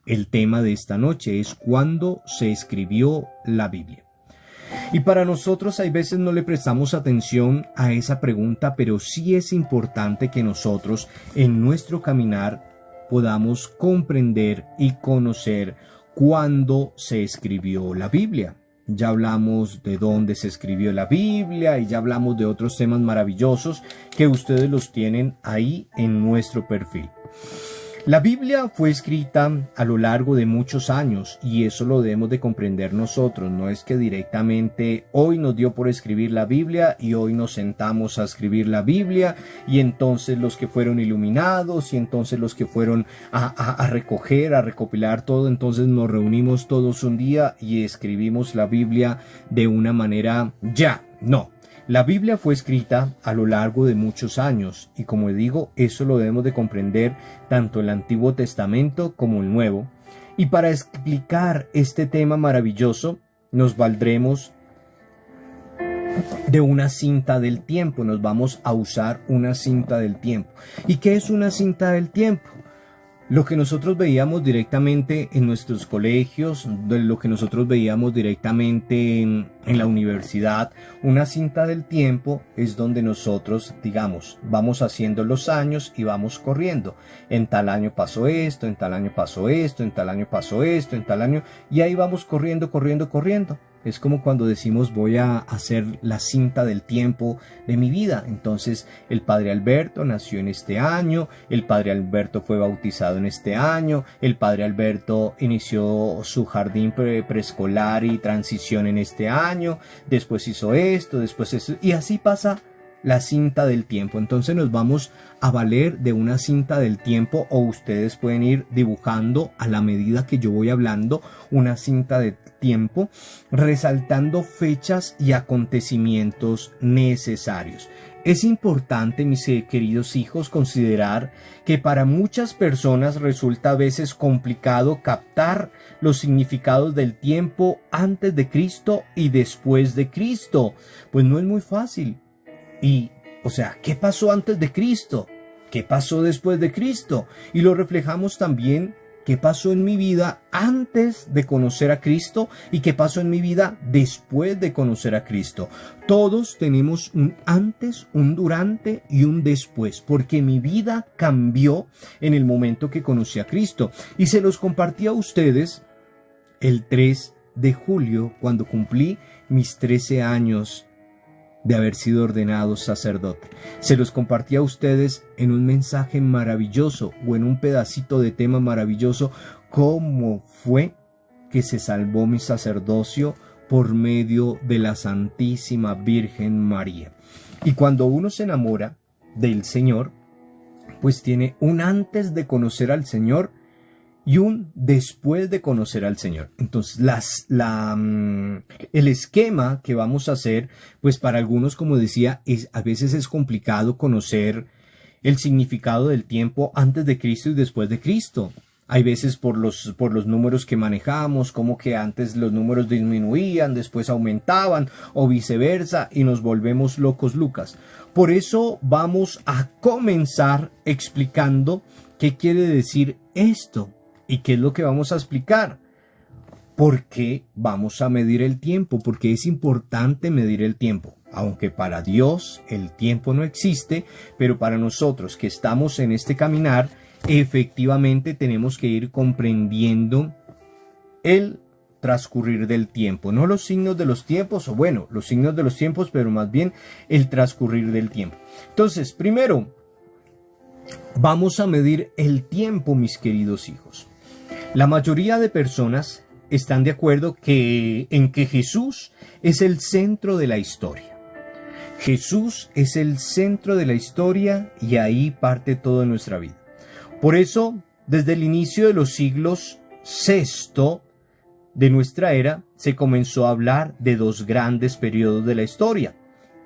el tema de esta noche es ¿cuándo se escribió la Biblia? Y para nosotros hay veces no le prestamos atención a esa pregunta, pero sí es importante que nosotros en nuestro caminar podamos comprender y conocer cuándo se escribió la Biblia. Ya hablamos de dónde se escribió la Biblia y ya hablamos de otros temas maravillosos que ustedes los tienen ahí en nuestro perfil. La Biblia fue escrita a lo largo de muchos años y eso lo debemos de comprender nosotros. No es que directamente hoy nos dio por escribir la Biblia y hoy nos sentamos a escribir la Biblia y entonces los que fueron iluminados y entonces los que fueron a recoger, a recopilar todo, entonces nos reunimos todos un día y escribimos la Biblia de una manera ya. No. La Biblia fue escrita a lo largo de muchos años y como digo, eso lo debemos de comprender tanto el Antiguo Testamento como el Nuevo. Y para explicar este tema maravilloso nos valdremos de una cinta del tiempo, nos vamos a usar una cinta del tiempo. ¿Y qué es una cinta del tiempo? Lo que nosotros veíamos directamente en nuestros colegios, de lo que nosotros veíamos directamente en la universidad, una cinta del tiempo es donde nosotros, digamos, vamos haciendo los años y vamos corriendo. En tal año pasó esto, en tal año pasó esto, en tal año pasó esto, en tal año, y ahí vamos corriendo, corriendo, corriendo. Es como cuando decimos voy a hacer la cinta del tiempo de mi vida. Entonces el padre Alberto nació en este año, el padre Alberto fue bautizado en este año, el padre Alberto inició su jardín preescolar y transición en este año, después hizo esto, después eso, y así pasa la cinta del tiempo. Entonces nos vamos a valer de una cinta del tiempo o ustedes pueden ir dibujando a la medida que yo voy hablando una cinta de tiempo resaltando fechas y acontecimientos necesarios. Es importante, mis queridos hijos, considerar que para muchas personas resulta a veces complicado captar los significados del tiempo antes de Cristo y después de Cristo. Pues no es muy fácil. Y, o sea, ¿qué pasó antes de Cristo? ¿Qué pasó después de Cristo? Y lo reflejamos también, ¿qué pasó en mi vida antes de conocer a Cristo? ¿Y qué pasó en mi vida después de conocer a Cristo? Todos tenemos un antes, un durante y un después, porque mi vida cambió en el momento que conocí a Cristo. Y se los compartí a ustedes el 3 de julio, cuando cumplí mis 13 años de haber sido ordenado sacerdote. Se los compartí a ustedes en un mensaje maravilloso o en un pedacito de tema maravilloso, cómo fue que se salvó mi sacerdocio por medio de la Santísima Virgen María. Y cuando uno se enamora del Señor, pues tiene un antes de conocer al Señor y un después de conocer al Señor. Entonces, el esquema que vamos a hacer, pues para algunos, como decía, a veces es complicado conocer el significado del tiempo antes de Cristo y después de Cristo. Hay veces por los números que manejamos, como que antes los números disminuían, después aumentaban, o viceversa, y nos volvemos locos Lucas. Por eso vamos a comenzar explicando qué quiere decir esto. ¿Y qué es lo que vamos a explicar? ¿Por qué vamos a medir el tiempo? Porque es importante medir el tiempo. Aunque para Dios el tiempo no existe, pero para nosotros que estamos en este caminar, efectivamente tenemos que ir comprendiendo el transcurrir del tiempo. No los signos de los tiempos, o bueno, los signos de los tiempos, pero más bien el transcurrir del tiempo. Entonces, primero, vamos a medir el tiempo, mis queridos hijos. La mayoría de personas están de acuerdo en que Jesús es el centro de la historia. Jesús es el centro de la historia y ahí parte toda nuestra vida. Por eso, desde el inicio de los siglos VI de nuestra era, se comenzó a hablar de dos grandes periodos de la historia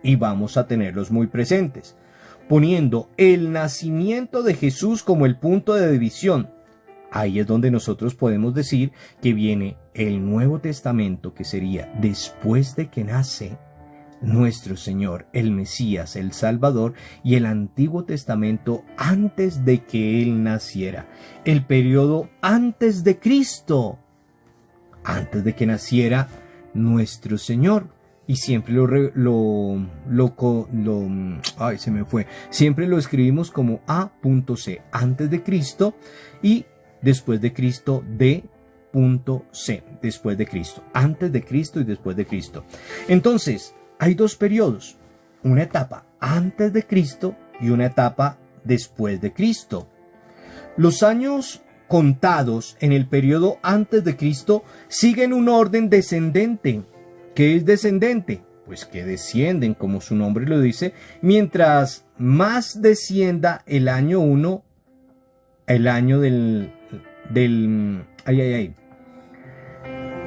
y vamos a tenerlos muy presentes, poniendo el nacimiento de Jesús como el punto de división. Ahí es donde nosotros podemos decir que viene el Nuevo Testamento, que sería después de que nace nuestro Señor, el Mesías, el Salvador, y el Antiguo Testamento antes de que Él naciera. El periodo antes de Cristo, antes de que naciera nuestro Señor. Y siempre siempre lo escribimos como A.C, antes de Cristo, y después de Cristo D.C, después de Cristo, antes de Cristo y después de Cristo. Entonces, hay dos periodos, una etapa antes de Cristo y una etapa después de Cristo. Los años contados en el periodo antes de Cristo siguen un orden descendente. ¿Qué es descendente? Pues que descienden, como su nombre lo dice, mientras más descienda el año 1, el año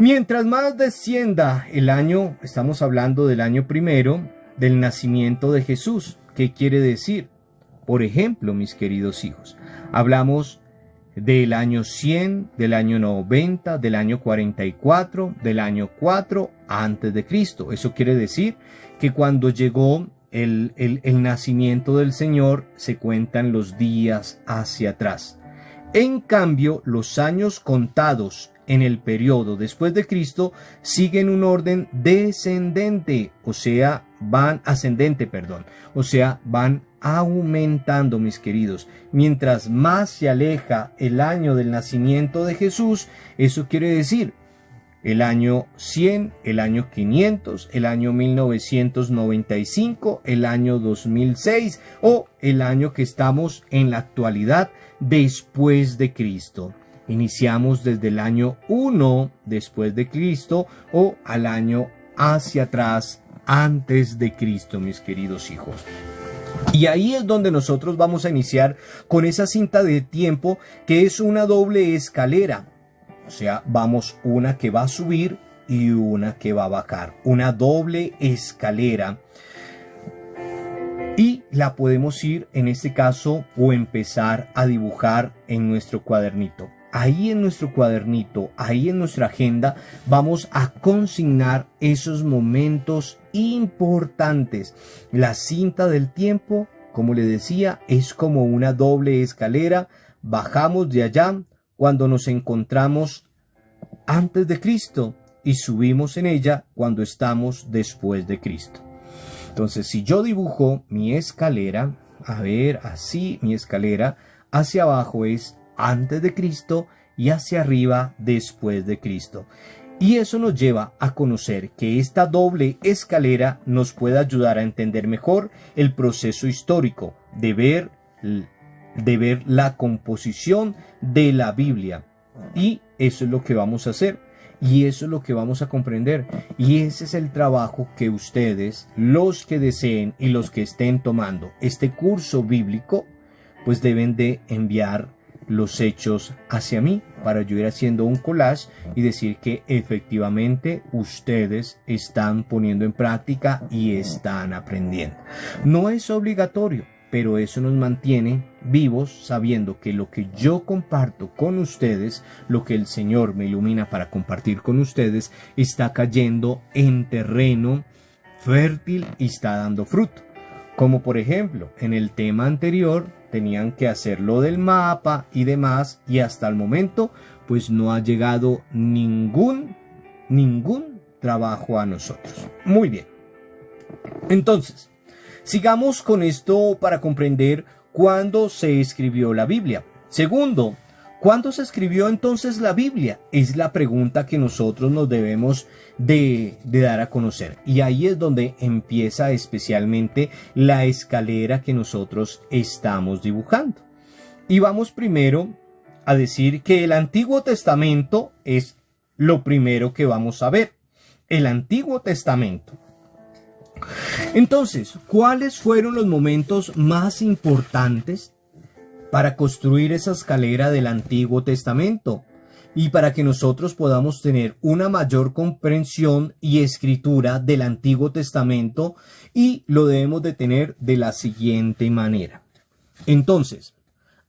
Mientras más descienda el año, estamos hablando del año primero del nacimiento de Jesús. ¿Qué quiere decir? Por ejemplo, mis queridos hijos, hablamos del año 100, del año 90, del año 44, del año 4 antes de Cristo. Eso quiere decir que cuando llegó el nacimiento del Señor, se cuentan los días hacia atrás. En cambio, los años contados en el periodo después de Cristo siguen un orden descendente, van aumentando, mis queridos. Mientras más se aleja el año del nacimiento de Jesús, eso quiere decir el año 100, el año 500, el año 1995, el año 2006 o el año que estamos en la actualidad después de Cristo. Iniciamos desde el año 1 después de Cristo o al año hacia atrás antes de Cristo, mis queridos hijos. Y ahí es donde nosotros vamos a iniciar con esa cinta de tiempo que es una doble escalera. O sea, vamos una que va a subir y una que va a bajar. Una doble escalera. Y la podemos ir, en este caso, o empezar a dibujar en nuestro cuadernito. Ahí en nuestro cuadernito, ahí en nuestra agenda, vamos a consignar esos momentos importantes. La cinta del tiempo, como le decía, es como una doble escalera. Bajamos de allá cuando nos encontramos antes de Cristo y subimos en ella cuando estamos después de Cristo. Entonces, si yo dibujo mi escalera, así mi escalera, hacia abajo es antes de Cristo y hacia arriba después de Cristo. Y eso nos lleva a conocer que esta doble escalera nos puede ayudar a entender mejor el proceso histórico, de ver la composición de la Biblia. Y eso es lo que vamos a hacer. Y eso es lo que vamos a comprender. Y ese es el trabajo que ustedes, los que deseen y los que estén tomando este curso bíblico, pues deben de enviar los hechos hacia mí para yo ir haciendo un collage y decir que efectivamente ustedes están poniendo en práctica y están aprendiendo. No es obligatorio, pero eso nos mantiene vivos sabiendo que lo que yo comparto con ustedes, lo que el Señor me ilumina para compartir con ustedes, está cayendo en terreno fértil y está dando fruto. Como por ejemplo, en el tema anterior tenían que hacer lo del mapa y demás, y hasta el momento pues no ha llegado ningún trabajo a nosotros. Muy bien. Entonces, sigamos con esto para comprender cuándo se escribió la Biblia. Segundo, ¿cuándo se escribió entonces la Biblia? Es la pregunta que nosotros nos debemos de dar a conocer. Y ahí es donde empieza especialmente la escalera que nosotros estamos dibujando. Y vamos primero a decir que el Antiguo Testamento es lo primero que vamos a ver. El Antiguo Testamento. Entonces, ¿cuáles fueron los momentos más importantes para construir esa escalera del Antiguo Testamento? Y para que nosotros podamos tener una mayor comprensión y escritura del Antiguo Testamento, y lo debemos de tener de la siguiente manera. Entonces,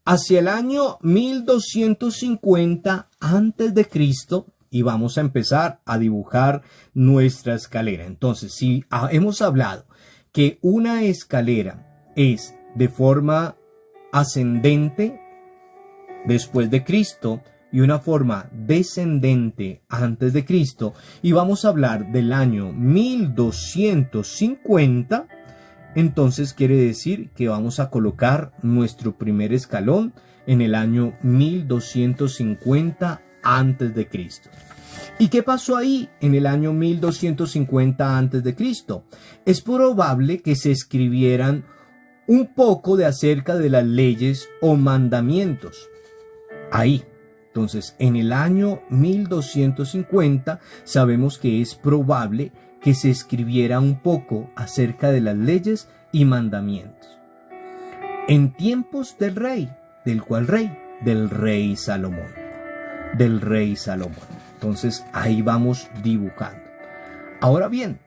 hacia el año 1250 antes de Cristo, y vamos a empezar a dibujar nuestra escalera. Entonces, si hemos hablado que una escalera es de forma ascendente después de Cristo y una forma descendente antes de Cristo, y vamos a hablar del año 1250, entonces quiere decir que vamos a colocar nuestro primer escalón en el año 1250 antes de Cristo. ¿Y qué pasó ahí en el año 1250 antes de Cristo? Es probable que se escribieran un poco de acerca de las leyes o mandamientos ahí. Entonces, en el año 1250 sabemos que es probable que se escribiera un poco acerca de las leyes y mandamientos. En tiempos del rey, ¿del cual rey? Del rey Salomón. Del rey Salomón. Entonces, ahí vamos dibujando. Ahora bien,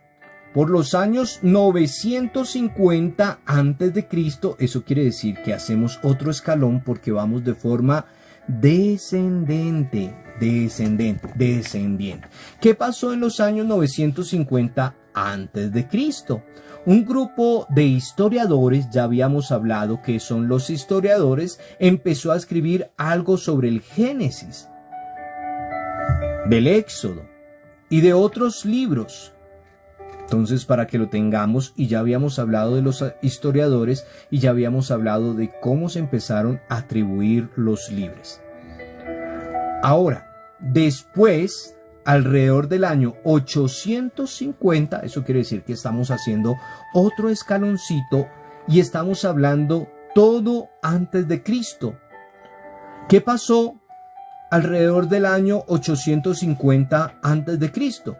por los años 950 antes de Cristo, eso quiere decir que hacemos otro escalón porque vamos de forma descendiente. ¿Qué pasó en los años 950 antes de Cristo? Un grupo de historiadores, ya habíamos hablado que son los historiadores, empezó a escribir algo sobre el Génesis, del Éxodo y de otros libros. Entonces, para que lo tengamos, y ya habíamos hablado de los historiadores y ya habíamos hablado de cómo se empezaron a atribuir los libros. Ahora, después, alrededor del año 850, eso quiere decir que estamos haciendo otro escaloncito y estamos hablando todo antes de Cristo. ¿Qué pasó alrededor del año 850 antes de Cristo?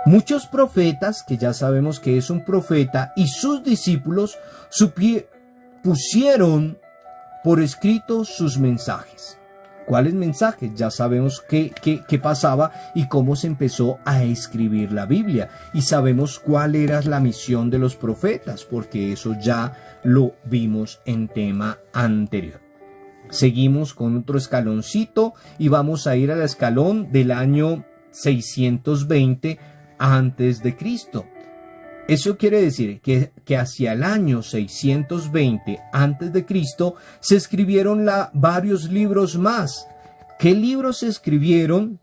Muchos profetas, que ya sabemos que es un profeta, y sus discípulos pusieron por escrito sus mensajes. ¿Cuáles mensajes? Ya sabemos qué pasaba y cómo se empezó a escribir la Biblia. Y sabemos cuál era la misión de los profetas, porque eso ya lo vimos en tema anterior. Seguimos con otro escaloncito y vamos a ir al escalón del año 620 antes de Cristo. Eso quiere decir que hacia el año 620 antes de Cristo se escribieron varios libros más. ¿Qué libros se escribieron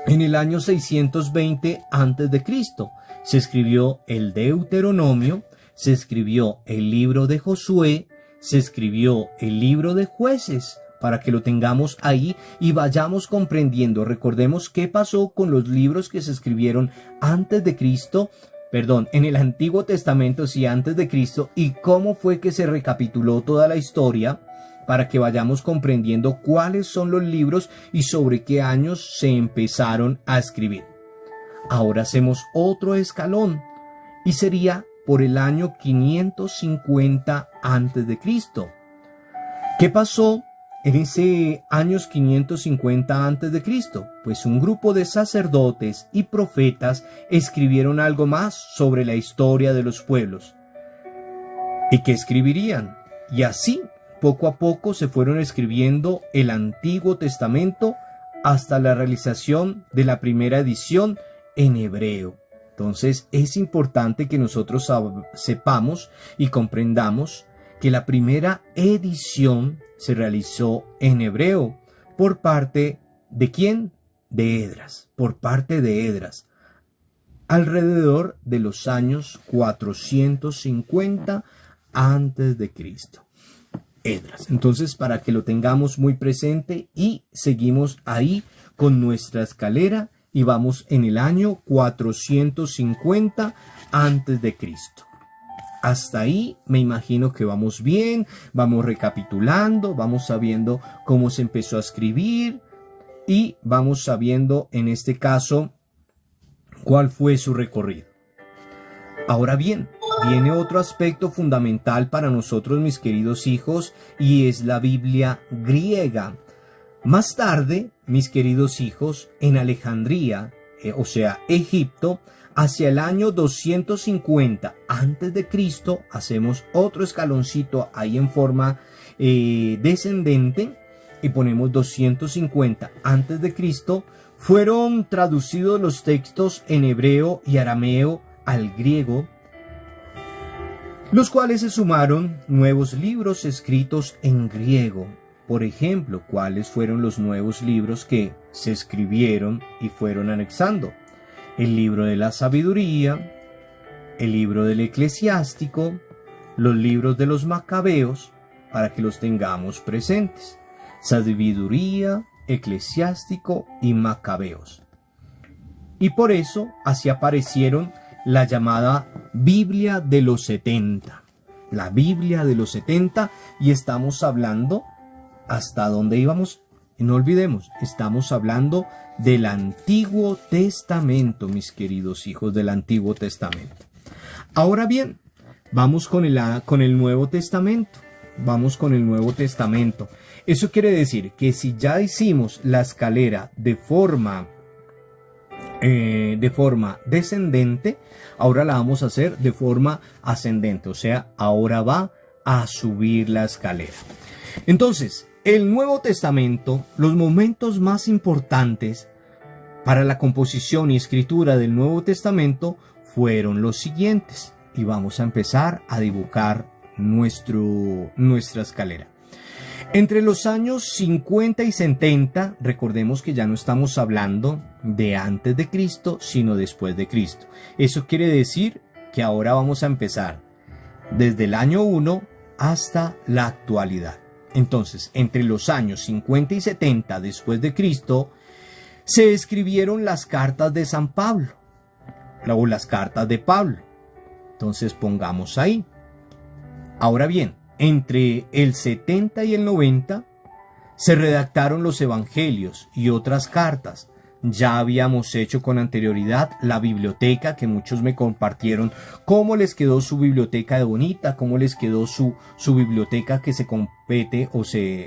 en el año 620 antes de Cristo? Se escribió el Deuteronomio, se escribió el libro de Josué, se escribió el libro de Jueces, para que lo tengamos ahí y vayamos comprendiendo. Recordemos qué pasó con los libros que se escribieron antes de Cristo, en el Antiguo Testamento, sí, antes de Cristo, y cómo fue que se recapituló toda la historia, para que vayamos comprendiendo cuáles son los libros y sobre qué años se empezaron a escribir. Ahora hacemos otro escalón y sería por el año 550 antes de Cristo. ¿Qué pasó en ese años 550 antes de Cristo? Pues un grupo de sacerdotes y profetas escribieron algo más sobre la historia de los pueblos. ¿Y qué escribirían? Y así, poco a poco se fueron escribiendo el Antiguo Testamento hasta la realización de la primera edición en hebreo. Entonces es importante que nosotros sepamos y comprendamos que la primera edición se realizó en hebreo. ¿Por parte de quién? De Esdras. Por parte de Esdras. Alrededor de los años 450 antes de Cristo. Esdras. Entonces, para que lo tengamos muy presente, y seguimos ahí con nuestra escalera y vamos en el año 450 antes de Cristo. Hasta ahí me imagino que vamos bien, vamos recapitulando, vamos sabiendo cómo se empezó a escribir y vamos sabiendo en este caso cuál fue su recorrido. Ahora bien, viene otro aspecto fundamental para nosotros, mis queridos hijos, y es la Biblia griega. Más tarde, mis queridos hijos, en Alejandría, o sea, Egipto, hacia el año 250 antes de Cristo, hacemos otro escaloncito ahí en forma descendente. y ponemos 250 antes de Cristo, fueron traducidos los textos en hebreo y arameo al griego, los cuales se sumaron nuevos libros escritos en griego. Por ejemplo, ¿cuáles fueron los nuevos libros que se escribieron y fueron anexando? El libro de la sabiduría, el libro del eclesiástico, los libros de los macabeos, para que los tengamos presentes. Sabiduría, eclesiástico y macabeos. Y por eso así aparecieron la llamada Biblia de los 70. La Biblia de los 70, y estamos hablando, ¿hasta dónde íbamos? No olvidemos, estamos hablando del Antiguo Testamento, mis queridos hijos, del Antiguo Testamento. Ahora bien, vamos con el Nuevo Testamento. Vamos con el Nuevo Testamento. Eso quiere decir que si ya hicimos la escalera de forma descendente, ahora la vamos a hacer de forma ascendente. O sea, ahora va a subir la escalera. Entonces, el Nuevo Testamento, los momentos más importantes para la composición y escritura del Nuevo Testamento fueron los siguientes. Y vamos a empezar a dibujar nuestra escalera. Entre los años 50 y 70, recordemos que ya no estamos hablando de antes de Cristo, sino después de Cristo. Eso quiere decir que ahora vamos a empezar desde el año 1 hasta la actualidad. Entonces, entre los años 50 y 70 después de Cristo, se escribieron las cartas de San Pablo, o las cartas de Pablo. Entonces, pongamos ahí. Ahora bien, entre el 70 y el 90 se redactaron los evangelios y otras cartas. Ya habíamos hecho con anterioridad la biblioteca, que muchos me compartieron cómo les quedó su biblioteca de bonita, cómo les quedó su biblioteca que se compete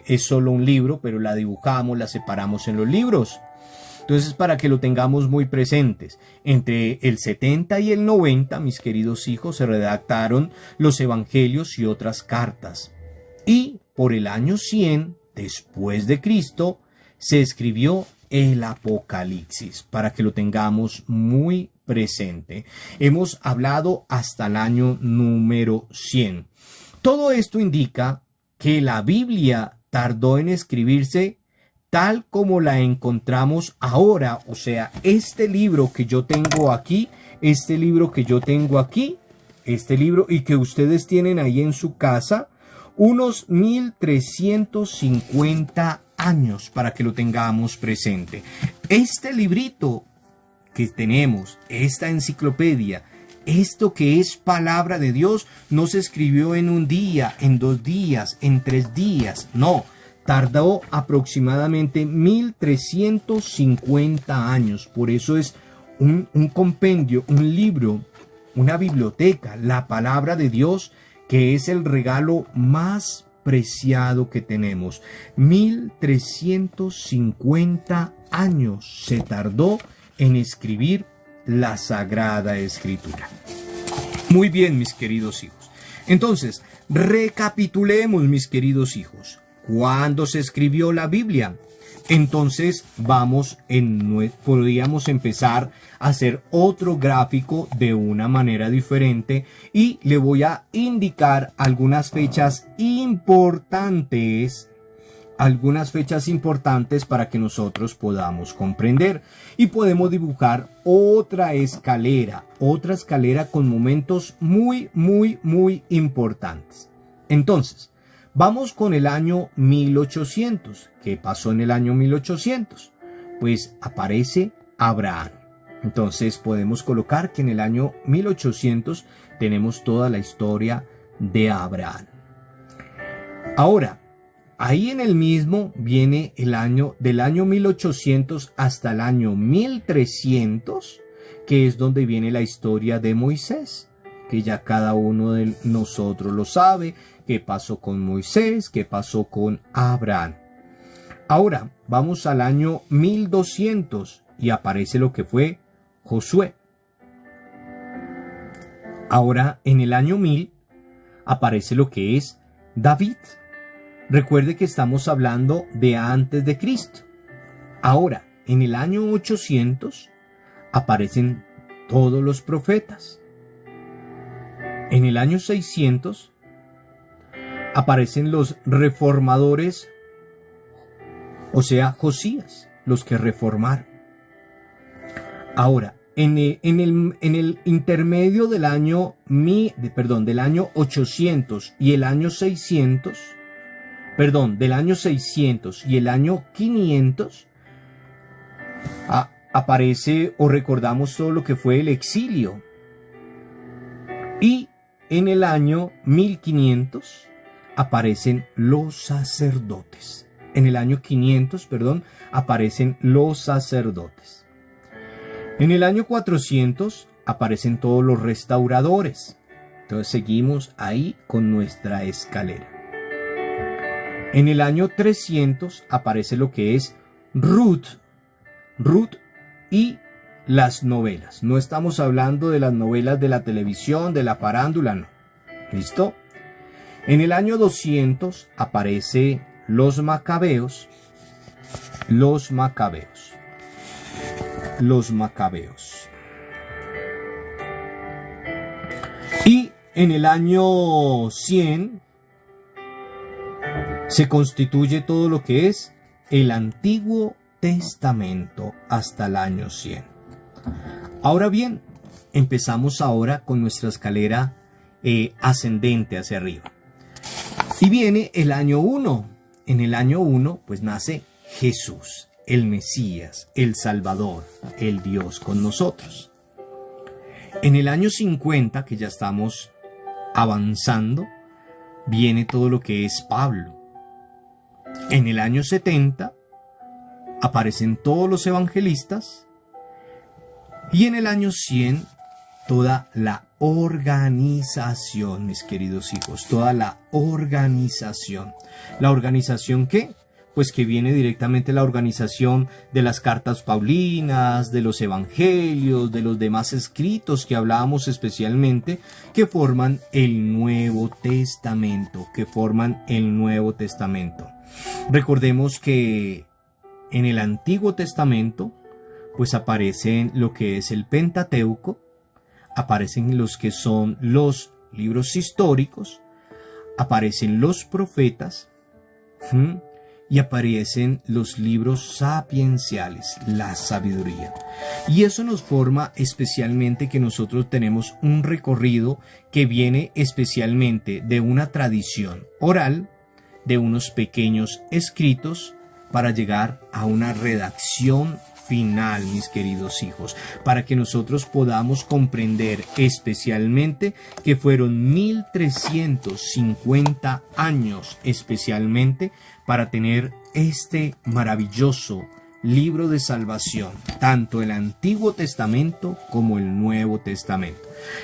es solo un libro, pero la dibujamos, la separamos en los libros. Entonces, para que lo tengamos muy presentes, entre el 70 y el 90, mis queridos hijos, se redactaron los evangelios y otras cartas. Y por el año 100, después de Cristo, se escribió el Apocalipsis, para que lo tengamos muy presente. Hemos hablado hasta el año número 100. Todo esto indica que la Biblia tardó en escribirse tal como la encontramos ahora. O sea, este libro que yo tengo aquí, este libro y que ustedes tienen ahí en su casa, unos 1350 años, para que lo tengamos presente. Este librito que tenemos, esta enciclopedia, esto que es palabra de Dios, no se escribió en un día, en 2 días, en 3 días, no. Tardó aproximadamente 1350 años. Por eso es un compendio, un libro, una biblioteca, la palabra de Dios, que es el regalo más preciado que tenemos. 1350 años se tardó en escribir la Sagrada Escritura. Muy bien, mis queridos hijos. Entonces, recapitulemos, mis queridos hijos. ¿Cuándo se escribió la Biblia? Entonces podríamos empezar a hacer otro gráfico de una manera diferente y le voy a indicar algunas fechas importantes para que nosotros podamos comprender, y podemos dibujar otra escalera con momentos muy, muy, muy importantes. Entonces, vamos con el año 1800. ¿Qué pasó en el año 1800? Pues aparece Abraham. Entonces podemos colocar que en el año 1800 tenemos toda la historia de Abraham. Ahora, ahí en el mismo viene el año del año 1800 hasta el año 1300, que es donde viene la historia de Moisés, que ya cada uno de nosotros lo sabe. ¿Qué pasó con Moisés? ¿Qué pasó con Abraham? Ahora vamos al año 1200 y aparece lo que fue Josué. Ahora en el año 1000 aparece lo que es David. Recuerde que estamos hablando de antes de Cristo. Ahora, en el año 800 aparecen todos los profetas. En el año 600 aparecen los reformadores, o sea, Josías, los que reformaron. Ahora, en el intermedio del año, del año 800 y el año 600, del año 600 y el año 500, aparece o recordamos todo lo que fue el exilio. Y en el año 1500 aparecen los sacerdotes. En el año 500, aparecen los sacerdotes. En el año 400 aparecen todos los restauradores. Entonces seguimos ahí con nuestra escalera. En el año 300 aparece lo que es Ruth y las novelas. No estamos hablando de las novelas de la televisión, de la farándula, no. ¿Listo? En el año 200 aparece los macabeos. Y en el año 100 se constituye todo lo que es el Antiguo Testamento hasta el año 100. Ahora bien, empezamos ahora con nuestra escalera ascendente hacia arriba. Y viene el año 1. En el año 1 pues nace Jesús, el Mesías, el Salvador, el Dios con nosotros. En el año 50, que ya estamos avanzando, viene todo lo que es Pablo. En el año 70 aparecen todos los evangelistas. Y en el año 100 toda la organización, mis queridos hijos, toda la organización. ¿La organización qué? Pues que viene directamente la organización de las cartas paulinas, de los evangelios, de los demás escritos que hablábamos especialmente, que forman el Nuevo Testamento, Recordemos que en el Antiguo Testamento, pues aparecen lo que es el Pentateuco, aparecen los que son los libros históricos, aparecen los profetas, y aparecen los libros sapienciales, la sabiduría. Y eso nos forma especialmente que nosotros tenemos un recorrido que viene especialmente de una tradición oral, de unos pequeños escritos, para llegar a una redacción final, mis queridos hijos, para que nosotros podamos comprender especialmente que fueron 1350 años especialmente para tener este maravilloso libro de salvación, tanto el Antiguo Testamento como el Nuevo Testamento.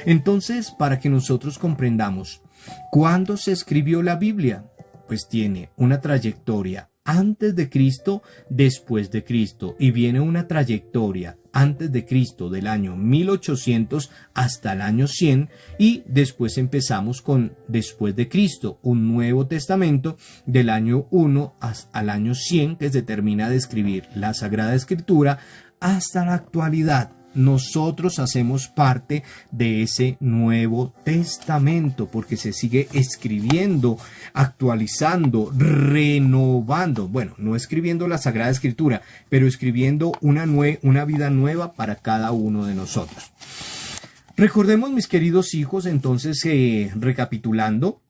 Entonces, para que nosotros comprendamos cuándo se escribió la Biblia, pues tiene una trayectoria antes de Cristo, después de Cristo, y viene una trayectoria antes de Cristo del año 1800 hasta el año 100, y después empezamos con después de Cristo, un Nuevo Testamento del año 1 al año 100, que se termina de escribir la Sagrada Escritura hasta la actualidad. Nosotros hacemos parte de ese Nuevo Testamento porque se sigue escribiendo, actualizando, renovando. Bueno, no escribiendo la Sagrada Escritura, pero escribiendo una vida nueva para cada uno de nosotros. Recordemos, mis queridos hijos, entonces, recapitulando,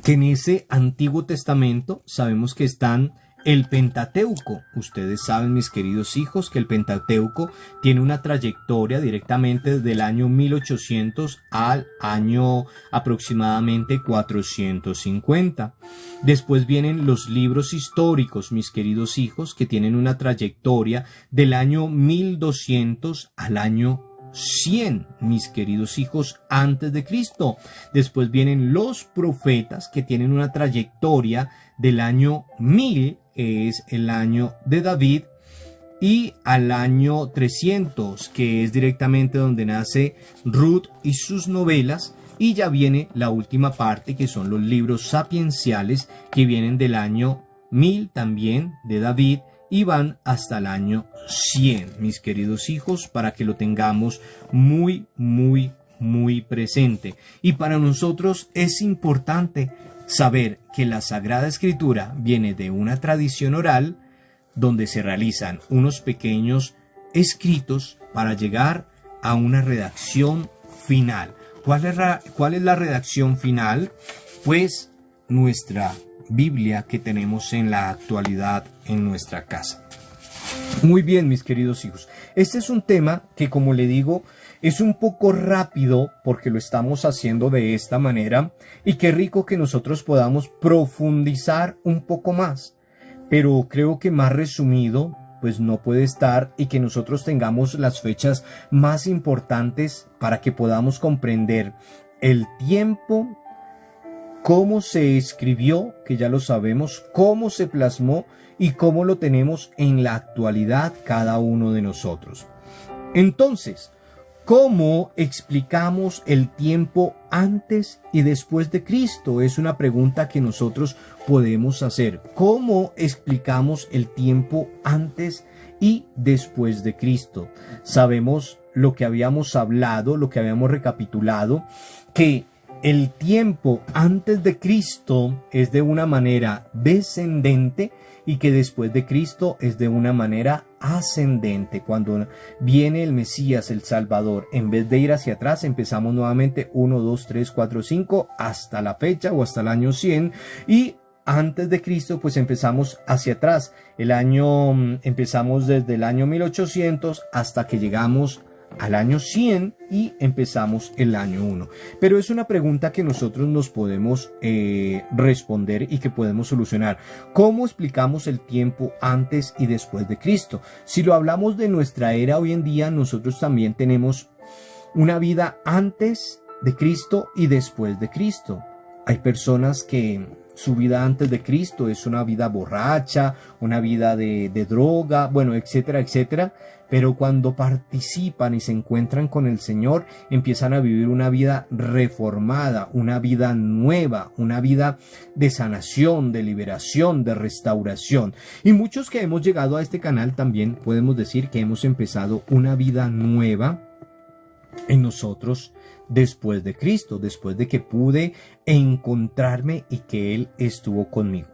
que en ese Antiguo Testamento sabemos que están el Pentateuco. Ustedes saben, mis queridos hijos, que el Pentateuco tiene una trayectoria directamente desde el año 1800 al año aproximadamente 450. Después vienen los libros históricos, mis queridos hijos, que tienen una trayectoria del año 1200 al año 100, mis queridos hijos, antes de Cristo. Después vienen los profetas, que tienen una trayectoria del año 1000, que es el año de David, y al año 300, que es directamente donde nace Ruth y sus novelas, y ya viene la última parte, que son los libros sapienciales, que vienen del año 1000 también de David y van hasta el año 100, mis queridos hijos, para que lo tengamos muy presente. Y para nosotros es importante saber que la Sagrada Escritura viene de una tradición oral donde se realizan unos pequeños escritos para llegar a una redacción final. ¿Cuál es la redacción final? Pues nuestra Biblia que tenemos en la actualidad en nuestra casa. Muy bien, mis queridos hijos. Este es un tema que, como le digo, es un poco rápido porque lo estamos haciendo de esta manera, y qué rico que nosotros podamos profundizar un poco más. Pero creo que más resumido pues no puede estar, y que nosotros tengamos las fechas más importantes para que podamos comprender el tiempo, cómo se escribió, que ya lo sabemos, cómo se plasmó y cómo lo tenemos en la actualidad cada uno de nosotros. Entonces, ¿cómo explicamos el tiempo antes y después de Cristo? Es una pregunta que nosotros podemos hacer. ¿Cómo explicamos el tiempo antes y después de Cristo? Sabemos lo que habíamos hablado, lo que habíamos recapitulado, que el tiempo antes de Cristo es de una manera descendente y que después de Cristo es de una manera ascendente. Cuando viene el Mesías, el Salvador, en vez de ir hacia atrás, empezamos nuevamente 1, 2, 3, 4, 5 hasta la fecha o hasta el año 100, y antes de Cristo pues empezamos hacia atrás. Empezamos desde el año 1800 hasta que llegamos al año 100 y empezamos el año 1. Pero es una pregunta que nosotros nos podemos responder y que podemos solucionar. ¿Cómo explicamos el tiempo antes y después de Cristo? Si lo hablamos de nuestra era hoy en día, nosotros también tenemos una vida antes de Cristo y después de Cristo. Hay personas que su vida antes de Cristo es una vida borracha, una vida de droga, bueno, etcétera, etcétera. Pero cuando participan y se encuentran con el Señor, empiezan a vivir una vida reformada, una vida nueva, una vida de sanación, de liberación, de restauración. Y muchos que hemos llegado a este canal también podemos decir que hemos empezado una vida nueva en nosotros después de Cristo, después de que pude encontrarme y que Él estuvo conmigo.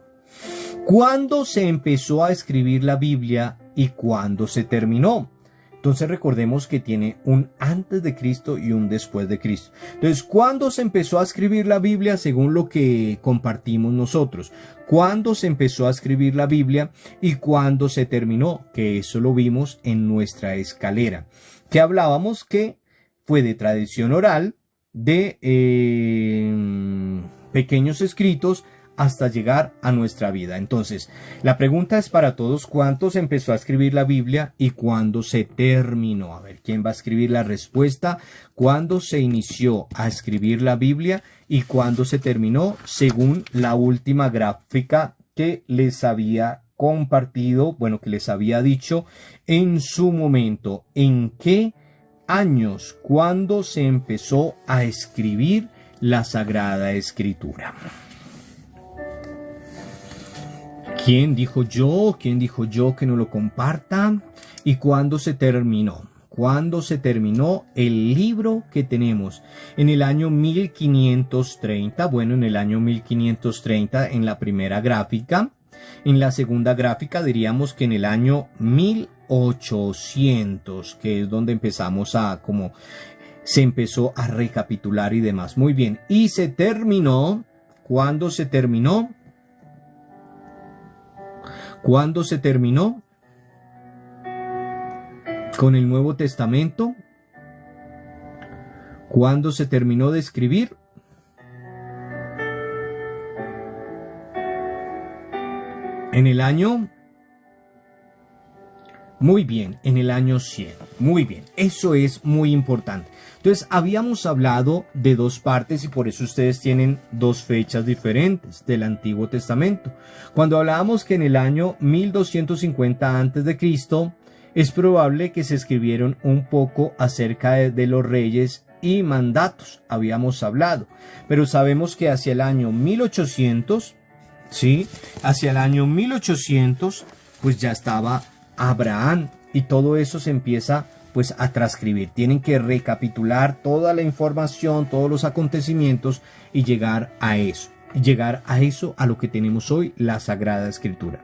¿Cuándo se empezó a escribir la Biblia y cuándo se terminó? Entonces recordemos que tiene un antes de Cristo y un después de Cristo. Entonces, ¿cuándo se empezó a escribir la Biblia? Según lo que compartimos nosotros. ¿Cuándo se empezó a escribir la Biblia y cuándo se terminó? Que eso lo vimos en nuestra escalera, que hablábamos que fue de tradición oral, de pequeños escritos, hasta llegar a nuestra vida. Entonces, la pregunta es para todos: ¿cuándo se empezó a escribir la Biblia y cuándo se terminó? A ver, ¿quién va a escribir la respuesta? ¿Cuándo se inició a escribir la Biblia y cuándo se terminó? Según la última gráfica que les había compartido, bueno, que les había dicho en su momento. ¿En qué años? ¿Cuándo se empezó a escribir la Sagrada Escritura? ¿Quién dijo yo? ¿Quién dijo yo que no lo comparta? ¿Y cuándo se terminó? ¿Cuándo se terminó el libro que tenemos? En el año 1530. Bueno, en el año 1530 en la primera gráfica. En la segunda gráfica diríamos que en el año 1800, que es donde empezamos se empezó a recapitular y demás. Muy bien. Y se terminó. ¿Cuándo se terminó? ¿Cuándo se terminó? Con el Nuevo Testamento. ¿Cuándo se terminó de escribir? En el año... Muy bien, en el año 100. Muy bien, eso es muy importante. Entonces, habíamos hablado de dos partes y por eso ustedes tienen dos fechas diferentes del Antiguo Testamento. Cuando hablábamos que en el año 1250 a.C., es probable que se escribieron un poco acerca de los reyes y mandatos, habíamos hablado. Pero sabemos que hacia el año 1800, ¿sí? Hacia el año 1800, pues ya estaba Abraham y todo eso se empieza pues a transcribir. Tienen que recapitular toda la información, todos los acontecimientos y llegar a eso. A lo que tenemos hoy, la Sagrada Escritura.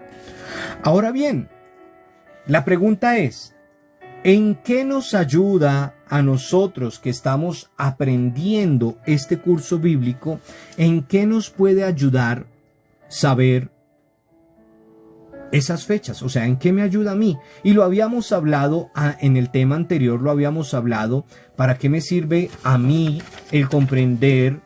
Ahora bien, la pregunta es, ¿en qué nos ayuda a nosotros que estamos aprendiendo este curso bíblico? ¿En qué nos puede ayudar saber esas fechas? O sea, ¿en qué me ayuda a mí? Y lo habíamos hablado en el tema anterior, lo habíamos hablado, ¿para qué me sirve a mí el comprender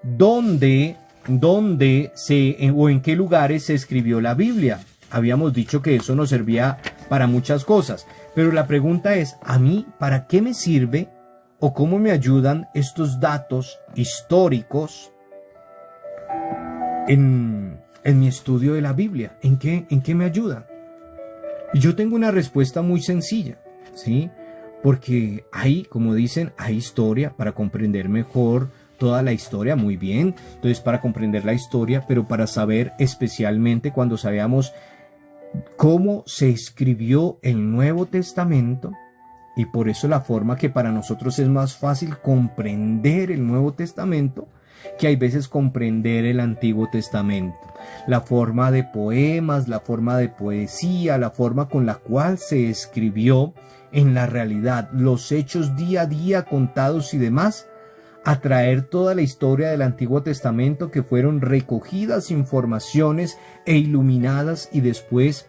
dónde o en qué lugares se escribió la Biblia? Habíamos dicho que eso nos servía para muchas cosas, pero la pregunta es, ¿a mí para qué me sirve o cómo me ayudan estos datos históricos en mi estudio de la Biblia? ¿En qué me ayudan? Y yo tengo una respuesta muy sencilla, ¿sí? Porque hay, como dicen, hay historia para comprender mejor toda la historia, muy bien. Entonces, para comprender la historia, pero para saber especialmente cuando sabíamos cómo se escribió el Nuevo Testamento, y por eso la forma que para nosotros es más fácil comprender el Nuevo Testamento que hay veces comprender el Antiguo Testamento. La forma de poemas, la forma de poesía, la forma con la cual se escribió en la realidad, los hechos día a día contados y demás, a traer toda la historia del Antiguo Testamento que fueron recogidas informaciones e iluminadas y después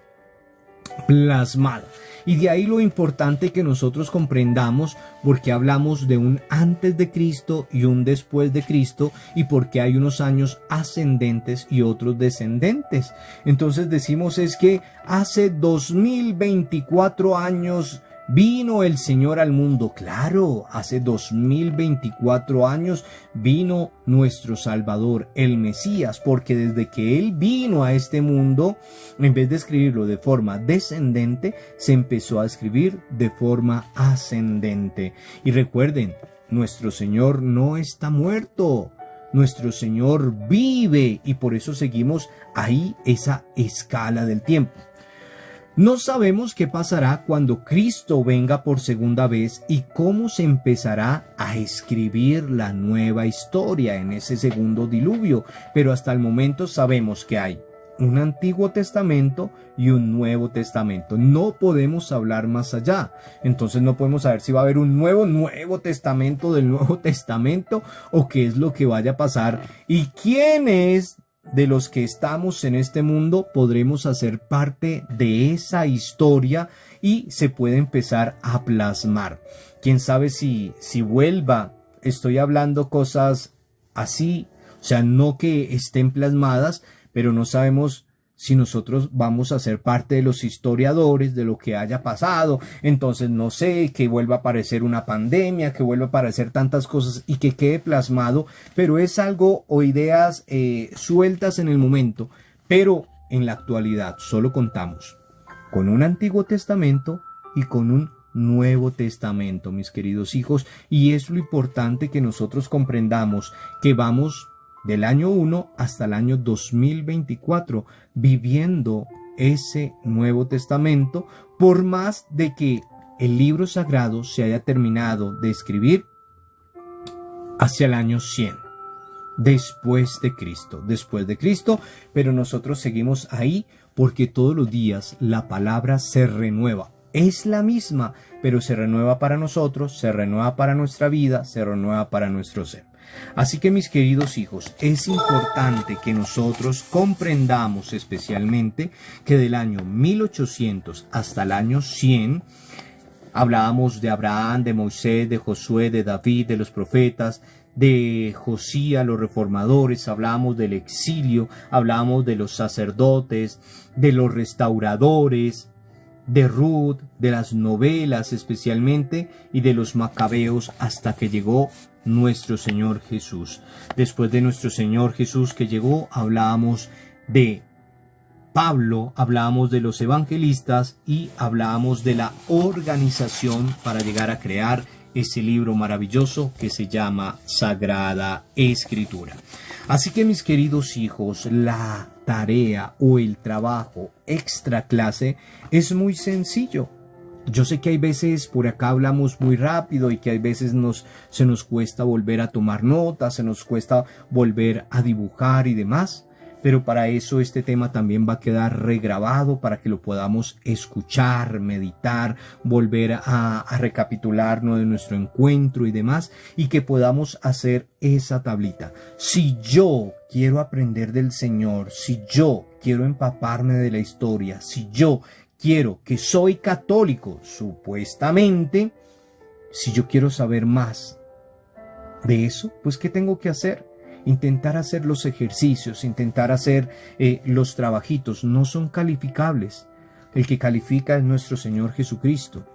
plasmadas. Y de ahí lo importante que nosotros comprendamos por qué hablamos de un antes de Cristo y un después de Cristo y por qué hay unos años ascendentes y otros descendentes. Entonces decimos es que hace 2024 años vino el Señor al mundo. Claro, hace 2024 años vino nuestro Salvador, el Mesías, porque desde que Él vino a este mundo, en vez de escribirlo de forma descendente, se empezó a escribir de forma ascendente. Y recuerden, nuestro Señor no está muerto. Nuestro Señor vive y por eso seguimos ahí esa escala del tiempo. No sabemos qué pasará cuando Cristo venga por segunda vez y cómo se empezará a escribir la nueva historia en ese segundo diluvio, pero hasta el momento sabemos que hay un Antiguo Testamento y un Nuevo Testamento. No podemos hablar más allá. Entonces no podemos saber si va a haber un Nuevo Testamento del Nuevo Testamento o qué es lo que vaya a pasar y quién es de los que estamos en este mundo podremos hacer parte de esa historia y se puede empezar a plasmar. Quién sabe si vuelva, estoy hablando cosas así, o sea, no que estén plasmadas, pero no sabemos si nosotros vamos a ser parte de los historiadores de lo que haya pasado. Entonces no sé, que vuelva a aparecer una pandemia, que vuelva a aparecer tantas cosas y que quede plasmado, pero es algo o ideas sueltas en el momento, pero en la actualidad solo contamos con un Antiguo Testamento y con un Nuevo Testamento, mis queridos hijos, y es lo importante que nosotros comprendamos que vamos del año 1 hasta el año 2024, viviendo ese Nuevo Testamento, por más de que el libro sagrado se haya terminado de escribir hacia el año 100, después de Cristo, pero nosotros seguimos ahí porque todos los días la palabra se renueva. Es la misma, pero se renueva para nosotros, se renueva para nuestra vida, se renueva para nuestro ser. Así que mis queridos hijos, es importante que nosotros comprendamos especialmente que del año 1800 hasta el año 100 hablábamos de Abraham, de Moisés, de Josué, de David, de los profetas, de Josías, los reformadores, hablábamos del exilio, hablábamos de los sacerdotes, de los restauradores, de Ruth, de las novelas especialmente y de los macabeos hasta que llegó nuestro Señor Jesús. Después de nuestro Señor Jesús que llegó, hablábamos de Pablo, hablábamos de los evangelistas y hablábamos de la organización para llegar a crear ese libro maravilloso que se llama Sagrada Escritura. Así que, mis queridos hijos, la tarea o el trabajo extra clase es muy sencillo. Yo sé que hay veces por acá hablamos muy rápido y que hay veces se nos cuesta volver a tomar notas, se nos cuesta volver a dibujar y demás. Pero para eso este tema también va a quedar regrabado para que lo podamos escuchar, meditar, volver a recapitularnos de nuestro encuentro y demás, y que podamos hacer esa tablita. Si yo quiero aprender del Señor, si yo quiero empaparme de la historia, si yo quiero, que soy católico, supuestamente, si yo quiero saber más de eso, pues ¿qué tengo que hacer? Intentar hacer los ejercicios, intentar hacer los trabajitos. No son calificables. El que califica es nuestro Señor Jesucristo.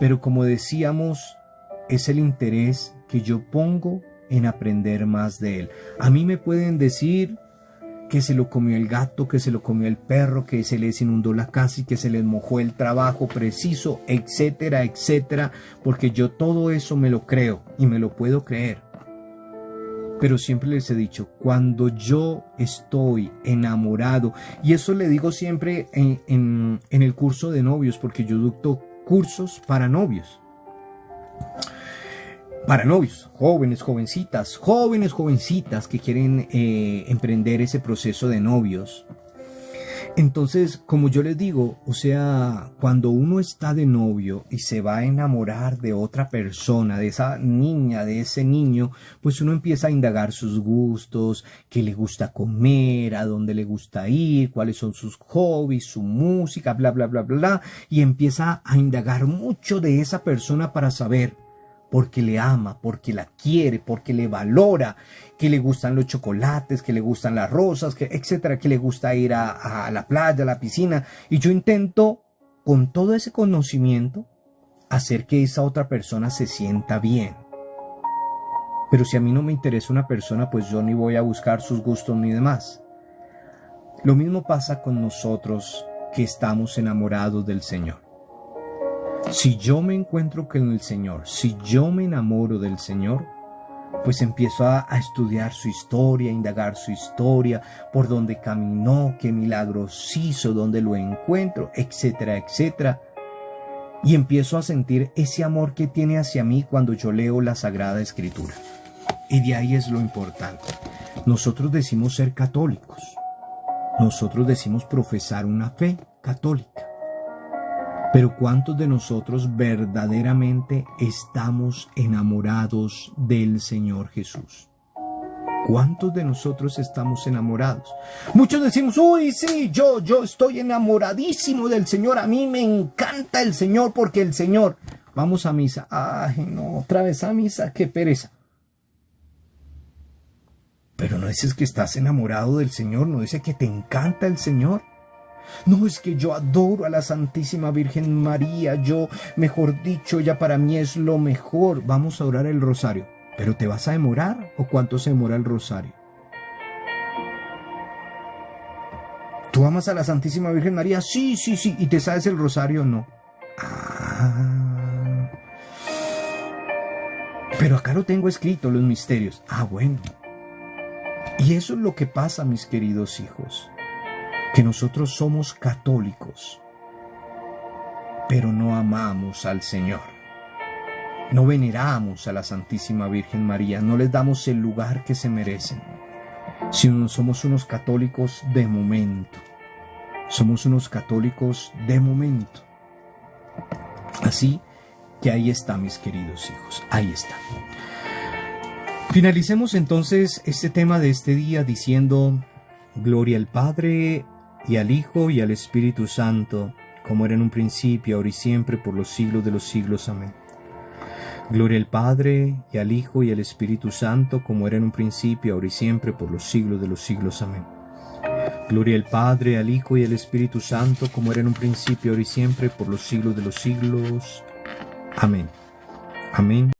Pero como decíamos, es el interés que yo pongo en aprender más de Él. A mí me pueden decir que se lo comió el gato, que se lo comió el perro, que se les inundó la casa y que se les mojó el trabajo preciso, etcétera, etcétera, porque yo todo eso me lo creo y me lo puedo creer. Pero siempre les he dicho, cuando yo estoy enamorado, y eso le digo siempre en el curso de novios, porque yo dicto cursos para novios. Para novios, jóvenes, jovencitas que quieren emprender ese proceso de novios. Entonces, como yo les digo, o sea, cuando uno está de novio y se va a enamorar de otra persona, de esa niña, de ese niño, pues uno empieza a indagar sus gustos, qué le gusta comer, a dónde le gusta ir, cuáles son sus hobbies, su música, bla, bla, bla, bla, y empieza a indagar mucho de esa persona para saber porque le ama, porque la quiere, porque le valora, que le gustan los chocolates, que le gustan las rosas, que, etcétera, que le gusta ir a la playa, a la piscina. Y yo intento, con todo ese conocimiento, hacer que esa otra persona se sienta bien. Pero si a mí no me interesa una persona, pues yo ni voy a buscar sus gustos ni demás. Lo mismo pasa con nosotros que estamos enamorados del Señor. Si yo me encuentro con el Señor, si yo me enamoro del Señor, pues empiezo a estudiar su historia, a indagar su historia, por dónde caminó, qué milagros hizo, dónde lo encuentro, etcétera, etcétera. Y empiezo a sentir ese amor que tiene hacia mí cuando yo leo la Sagrada Escritura. Y de ahí es lo importante. Nosotros decimos ser católicos. Nosotros decimos profesar una fe católica. Pero ¿cuántos de nosotros verdaderamente estamos enamorados del Señor Jesús? ¿Cuántos de nosotros estamos enamorados? Muchos decimos, uy, sí, yo estoy enamoradísimo del Señor. A mí me encanta el Señor porque el Señor... Vamos a misa. Ay, no, otra vez a misa, qué pereza. Pero no dices que estás enamorado del Señor, no dices que te encanta el Señor. No, es que yo adoro a la Santísima Virgen María, yo, mejor dicho, ella para mí es lo mejor. Vamos a orar el rosario. ¿Pero te vas a demorar o cuánto se demora el rosario? ¿Tú amas a la Santísima Virgen María? Sí, sí, sí. ¿Y te sabes el rosario o no? Ah. Pero acá lo tengo escrito, los misterios. Ah, bueno. Y eso es lo que pasa, mis queridos hijos. Que nosotros somos católicos, pero no amamos al Señor. No veneramos a la Santísima Virgen María, no les damos el lugar que se merecen. Sino somos unos católicos de momento. Somos unos católicos de momento. Así que ahí está, mis queridos hijos, ahí está. Finalicemos entonces este tema de este día diciendo: gloria al Padre, y al Hijo, y al Espíritu Santo, como era en un principio, ahora y siempre, por los siglos de los siglos. Amén. Gloria al Padre, y al Hijo, y al Espíritu Santo, como era en un principio, ahora y siempre, por los siglos de los siglos. Amén. Gloria al Padre, al Hijo, y al Espíritu Santo, como era en un principio, ahora y siempre, por los siglos de los siglos. Amén. Amén.